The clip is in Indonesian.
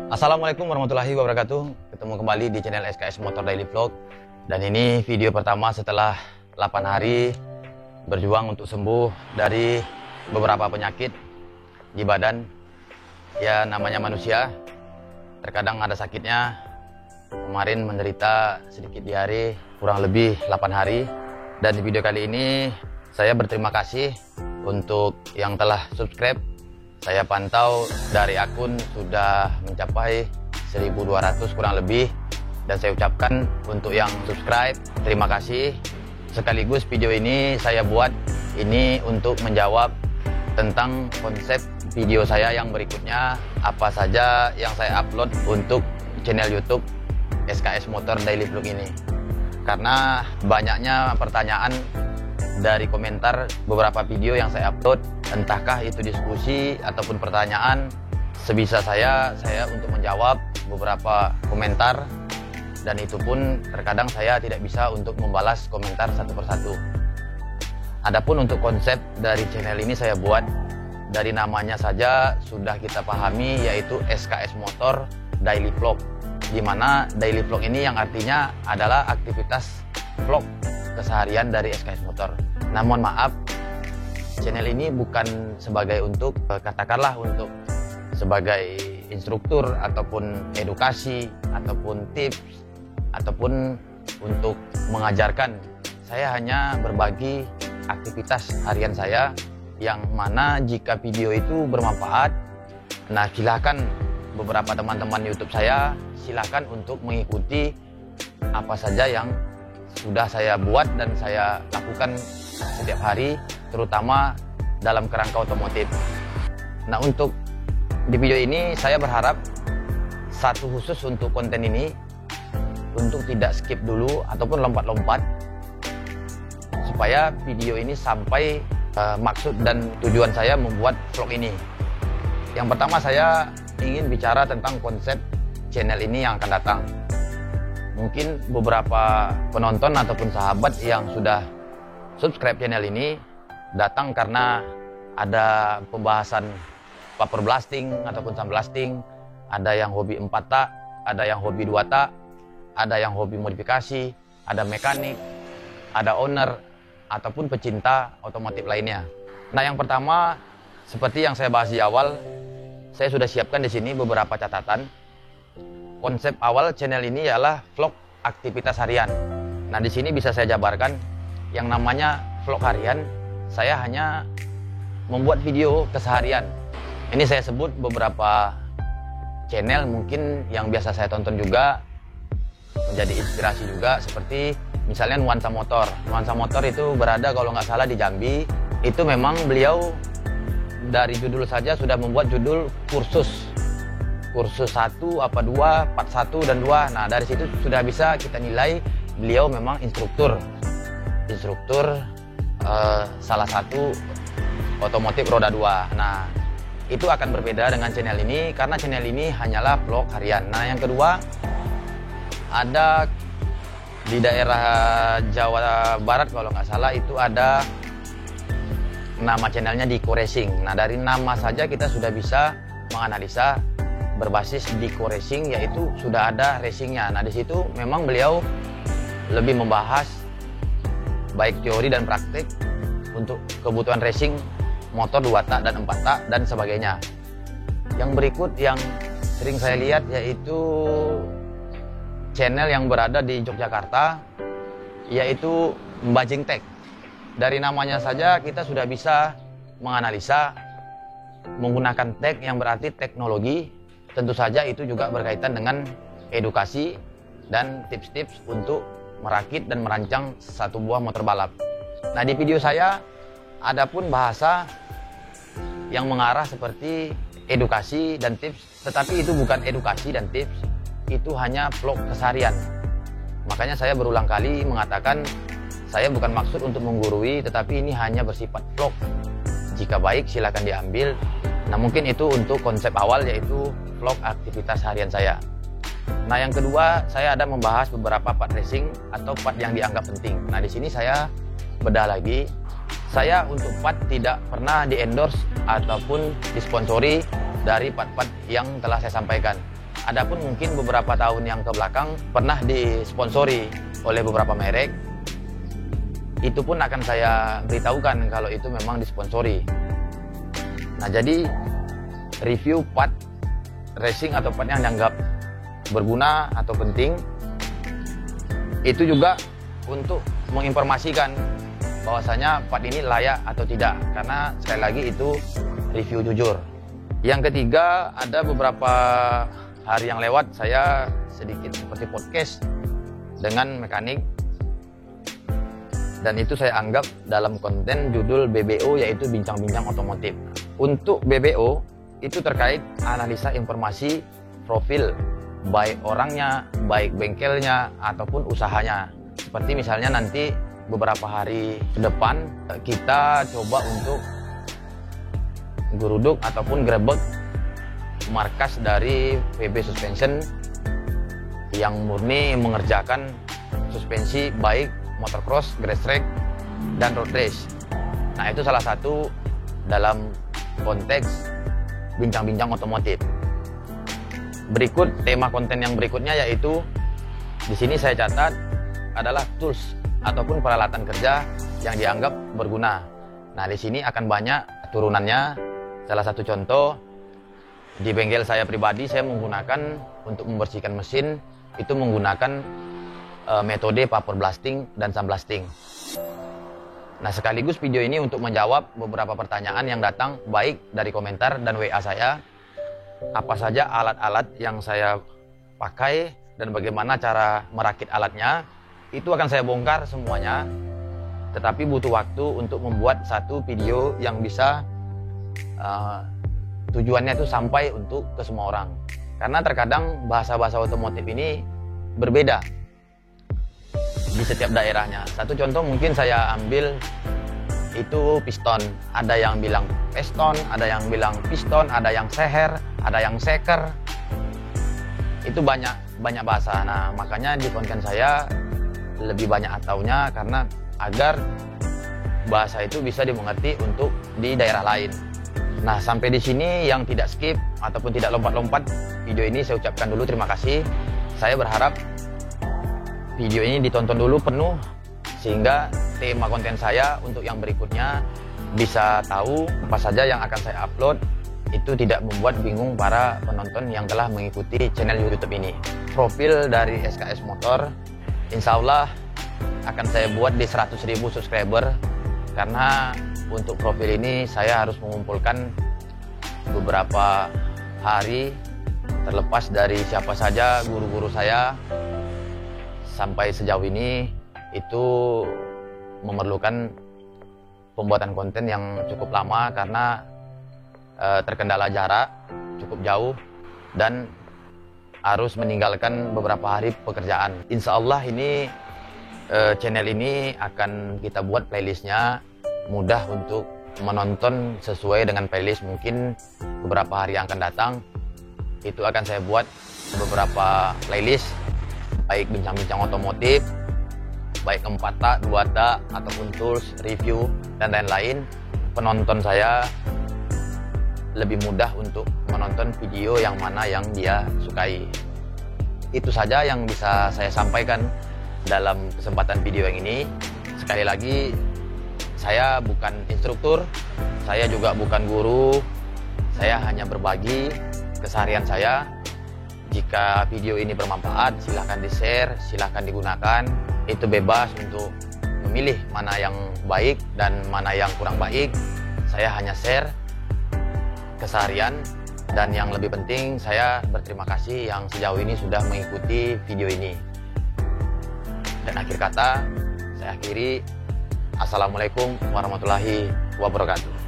Assalamualaikum warahmatullahi wabarakatuh. Ketemu kembali di channel SKS Motor Daily Vlog. Dan ini video pertama setelah 8 hari berjuang untuk sembuh dari beberapa penyakit di badan. Ya namanya manusia, terkadang ada sakitnya. Kemarin menderita sedikit diare kurang lebih 8 hari. Dan di video kali ini saya berterima kasih untuk yang telah subscribe. Saya pantau dari akun sudah mencapai 1.200 kurang lebih. Dan saya ucapkan untuk yang subscribe, terima kasih. Sekaligus video ini saya buat ini untuk menjawab tentang konsep video saya yang berikutnya. Apa saja yang saya upload untuk channel YouTube SKS Motor Daily Vlog ini. Karena banyaknya pertanyaan dari komentar beberapa video yang saya upload, entahkah itu diskusi ataupun pertanyaan, sebisa saya untuk menjawab beberapa komentar, dan itu pun terkadang saya tidak bisa untuk membalas komentar satu persatu. Adapun untuk konsep dari channel ini saya buat dari namanya saja sudah kita pahami, yaitu SKS Motor Daily Vlog, di mana daily vlog ini yang artinya adalah aktivitas vlog keseharian dari SKS Motor. Namun maaf, channel ini bukan sebagai untuk katakanlah untuk sebagai instruktur ataupun edukasi ataupun tips ataupun untuk mengajarkan. Saya hanya berbagi aktivitas harian saya yang mana jika video itu bermanfaat, nah silakan beberapa teman-teman YouTube saya silakan untuk mengikuti apa saja yang sudah saya buat dan saya lakukan setiap hari, terutama dalam kerangka otomotif. Nah, untuk di video ini saya berharap satu khusus untuk konten ini, untuk tidak skip dulu ataupun lompat-lompat, supaya video ini sampai maksud dan tujuan saya membuat vlog ini. Yang pertama, saya ingin bicara tentang konsep channel ini yang akan datang. Mungkin beberapa penonton ataupun sahabat yang sudah subscribe channel ini datang karena ada pembahasan paper blasting ataupun sandblasting, ada yang hobi 4 tak, ada yang hobi 2 tak, ada yang hobi modifikasi, ada mekanik, ada owner, ataupun pecinta otomotif lainnya. Nah, yang pertama, seperti yang saya bahas di awal, saya sudah siapkan di sini beberapa catatan. Konsep awal channel ini ialah vlog aktivitas harian. Nah, di sini bisa saya jabarkan yang namanya vlog harian. Saya hanya membuat video keseharian. Ini saya sebut beberapa channel mungkin yang biasa saya tonton juga, menjadi inspirasi juga, seperti misalnya Nuansa Motor. Nuansa Motor itu berada kalau nggak salah di Jambi. Itu memang beliau dari judul saja sudah membuat judul kursus 1, apa 2, part 1 dan 2. Nah, dari situ sudah bisa kita nilai beliau memang instruktur salah satu otomotif roda 2. Nah, itu akan berbeda dengan channel ini karena channel ini hanyalah vlog harian. Nah, yang kedua, ada di daerah Jawa Barat kalau nggak salah itu ada nama channelnya Diko Racing. Nah, dari nama saja kita sudah bisa menganalisa berbasis Diko Racing, yaitu sudah ada racingnya. Nah, di situ memang beliau lebih membahas baik teori dan praktik untuk kebutuhan racing motor 2 tak dan 4 tak dan sebagainya. Yang berikut yang sering saya lihat yaitu channel yang berada di Yogyakarta, yaitu Mbajing Tech. Dari namanya saja kita sudah bisa menganalisa menggunakan tech yang berarti teknologi. Tentu saja itu juga berkaitan dengan edukasi dan tips-tips untuk merakit dan merancang satu buah motor balap. Nah, di video saya ada pun bahasa yang mengarah seperti edukasi dan tips, tetapi itu bukan edukasi dan tips, itu hanya vlog keseharian. Makanya saya berulang kali mengatakan saya bukan maksud untuk menggurui, tetapi ini hanya bersifat vlog. Jika baik silakan diambil. Nah, mungkin itu untuk konsep awal, yaitu vlog aktivitas harian saya. Nah, yang kedua, saya ada membahas beberapa part racing atau part yang dianggap penting. Nah, di sini saya bedah lagi. Saya untuk part tidak pernah di-endorse ataupun disponsori dari part-part yang telah saya sampaikan. Adapun mungkin beberapa tahun yang ke belakang pernah disponsori oleh beberapa merek. Itu pun akan saya beritahukan kalau itu memang disponsori. Nah, jadi review part racing atau part yang dianggap berguna atau penting itu juga untuk menginformasikan bahwasanya part ini layak atau tidak, karena sekali lagi itu review jujur. Yang ketiga, ada beberapa hari yang lewat saya sedikit seperti podcast dengan mekanik, dan itu saya anggap dalam konten judul BBO, yaitu bincang-bincang otomotif. Untuk BBO itu terkait analisa informasi profil baik orangnya, baik bengkelnya ataupun usahanya. Seperti misalnya nanti beberapa hari ke depan kita coba untuk geruduk ataupun grebek markas dari PB Suspension yang murni mengerjakan suspensi baik motocross, grass track, dan road race. Nah, itu salah satu dalam konteks bincang-bincang otomotif. Berikut tema konten yang berikutnya, yaitu di sini saya catat adalah tools ataupun peralatan kerja yang dianggap berguna. Nah, di sini akan banyak turunannya. Salah satu contoh, di bengkel saya pribadi saya menggunakan untuk membersihkan mesin itu menggunakan metode vapor blasting dan sandblasting. Nah, sekaligus video ini untuk menjawab beberapa pertanyaan yang datang baik dari komentar dan WA saya. Apa saja alat-alat yang saya pakai dan bagaimana cara merakit alatnya, itu akan saya bongkar semuanya. Tetapi butuh waktu untuk membuat satu video yang bisa tujuannya itu sampai untuk ke semua orang. Karena terkadang bahasa-bahasa otomotif ini berbeda di setiap daerahnya. Satu contoh mungkin saya ambil itu piston. Ada yang bilang piston, ada yang bilang piston, ada yang seher, ada yang seker. Itu banyak bahasa. Nah, makanya di konten saya lebih banyak taunya karena agar bahasa itu bisa dimengerti untuk di daerah lain. Nah, sampai di sini yang tidak skip ataupun tidak lompat-lompat video ini saya ucapkan dulu terima kasih. Saya berharap video ini ditonton dulu penuh sehingga tema konten saya untuk yang berikutnya bisa tahu apa saja yang akan saya upload, itu tidak membuat bingung para penonton yang telah mengikuti channel YouTube ini. Profil dari SKS Motor insya Allah akan saya buat di 100.000 subscriber, karena untuk profil ini saya harus mengumpulkan beberapa hari terlepas dari siapa saja guru-guru saya. Sampai sejauh ini itu memerlukan pembuatan konten yang cukup lama karena terkendala jarak cukup jauh dan harus meninggalkan beberapa hari pekerjaan. Insya Allah ini channel ini akan kita buat playlistnya mudah untuk menonton sesuai dengan playlist. Mungkin beberapa hari yang akan datang itu akan saya buat beberapa playlist baik bincang-bincang otomotif, baik 4 tak, 2 tak, ataupun tools, review, dan lain-lain. Penonton saya lebih mudah untuk menonton video yang mana yang dia sukai. Itu saja yang bisa saya sampaikan dalam kesempatan video yang ini. Sekali lagi, saya bukan instruktur, saya juga bukan guru, saya hanya berbagi keseharian saya. Jika video ini bermanfaat, silahkan di-share, silahkan digunakan. Itu bebas untuk memilih mana yang baik dan mana yang kurang baik. Saya hanya share keseharian, dan yang lebih penting saya berterima kasih yang sejauh ini sudah mengikuti video ini. Dan akhir kata, saya akhiri. Assalamualaikum warahmatullahi wabarakatuh.